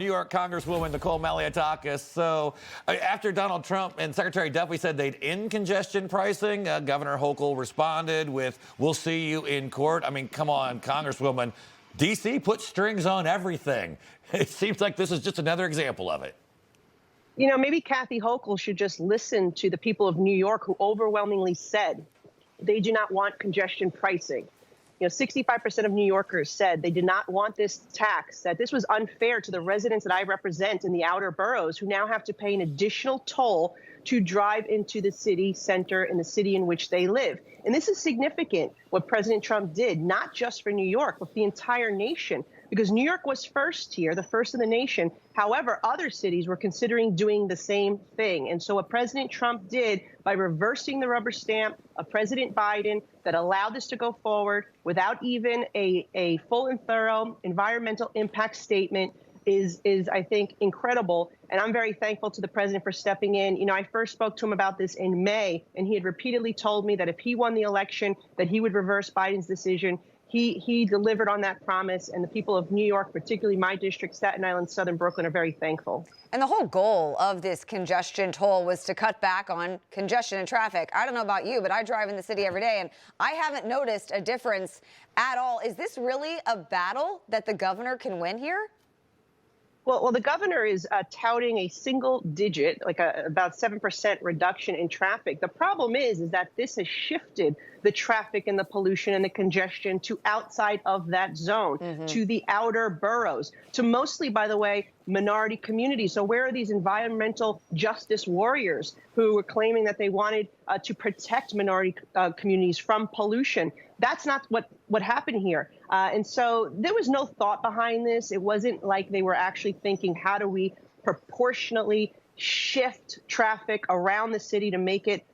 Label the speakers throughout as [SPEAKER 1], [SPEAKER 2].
[SPEAKER 1] New York Congresswoman Nicole Malliotakis. So after Donald Trump and Secretary Duffy said they'd end congestion pricing, Governor Hochul responded with, "We'll see you in court." I mean, come on, Congresswoman. D.C. puts strings on everything. It seems like this is just another example of it.
[SPEAKER 2] You know, maybe Kathy Hochul should just listen to the people of New York who overwhelmingly said they do not want congestion pricing. You know, 65% of New Yorkers said they did not want this tax, that this was unfair to the residents that I represent in the outer boroughs who now have to pay an additional toll to drive into the city center in the city in which they live. And this is significant, what President Trump did, not just for New York, but the entire nation, because New York was first here, the first in the nation. However, other cities were considering doing the same thing. And so what President Trump did by reversing the rubber stamp of President Biden that allowed this to go forward without even a full and thorough environmental impact statement is I think, incredible. And I'm very thankful to the president for stepping in. You know, I first spoke to him about this in May, and he had repeatedly told me that if he won the election, that he would reverse Biden's decision. He delivered on that promise, and the people of New York, particularly my district, Staten Island, Southern Brooklyn, are very thankful.
[SPEAKER 3] And the whole goal of this congestion toll was to cut back on congestion and traffic. I don't know about you, but I drive in the city every day, and I haven't noticed a difference at all. Is this really a battle that the governor can win here?
[SPEAKER 2] Well, the governor is touting a single digit, like about 7% reduction in traffic. The problem is that this has shifted the traffic and the pollution and the congestion to outside of that zone, to the outer boroughs, to mostly, by the way, minority communities. So where are these environmental justice warriors who were claiming that they wanted to protect minority communities from pollution? That's not what happened here. And so there was no thought behind this. It wasn't like they were actually thinking, how do we proportionately shift traffic around the city to make it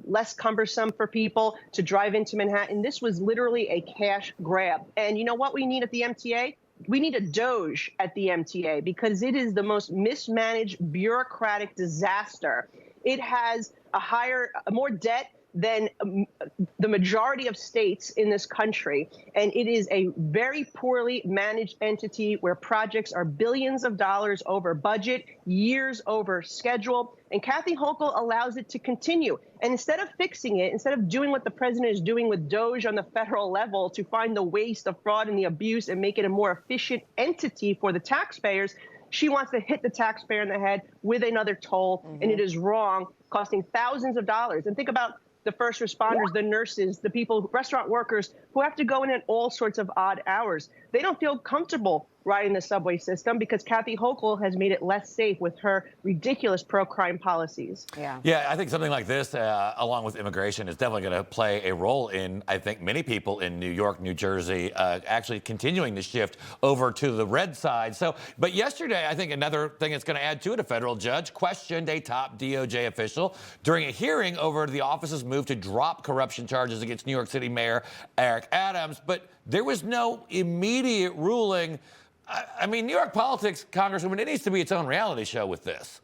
[SPEAKER 2] less cumbersome for people to drive into Manhattan? This was literally a cash grab. And you know what we need at the MTA? We need a Doge at the MTA, because it is the most mismanaged bureaucratic disaster. It has more debt than the majority of states in this country. And it is a very poorly managed entity where projects are billions of dollars over budget, years over schedule. And Kathy Hochul allows it to continue. And instead of fixing it, instead of doing what the president is doing with Doge on the federal level to find the waste, the fraud, and the abuse and make it a more efficient entity for the taxpayers, she wants to hit the taxpayer in the head with another toll. And it is wrong, costing thousands of dollars. And think about the first responders, the nurses, the people, restaurant workers who have to go in at all sorts of odd hours. They don't feel comfortable riding the subway system because Kathy Hochul has made it less safe with her ridiculous pro-crime policies.
[SPEAKER 1] Yeah, I think something like this, along with immigration, is definitely going to play a role in, I think, many people in New York, New Jersey, actually continuing the shift over to the red side. So, but yesterday, I think another thing that's going to add to it, a federal judge questioned a top DOJ official during a hearing over the office's move to drop corruption charges against New York City Mayor Eric Adams. But there was no immediate ruling. I mean, New York politics, Congresswoman, it needs to be its own reality show with this.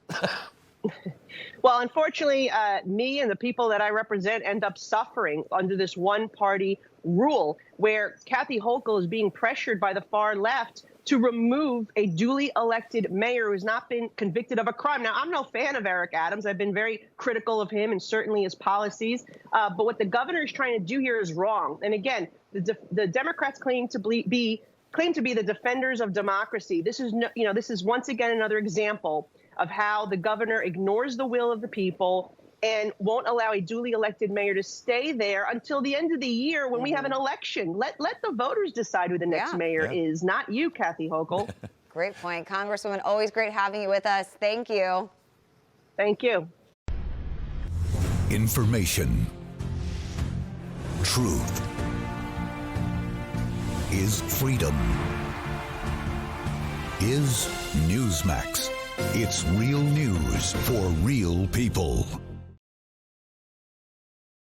[SPEAKER 2] Well, unfortunately, me and the people that I represent end up suffering under this one-party rule where Kathy Hochul is being pressured by the far left to remove a duly elected mayor who has not been convicted of a crime. Now, I'm no fan of Eric Adams. I've been very critical of him and certainly his policies. But what the governor is trying to do here is wrong. And again, the Democrats claim to be the defenders of democracy. This is once again another example of how the governor ignores the will of the people and won't allow a duly elected mayor to stay there until the end of the year when we have an election. Let the voters decide who the next mayor is, not you, Kathy Hochul.
[SPEAKER 3] Great point. Congresswoman, always great having you with us. Thank you.
[SPEAKER 2] Thank you.
[SPEAKER 4] Information. Truth. Is freedom. Is Newsmax. It's real news for real people.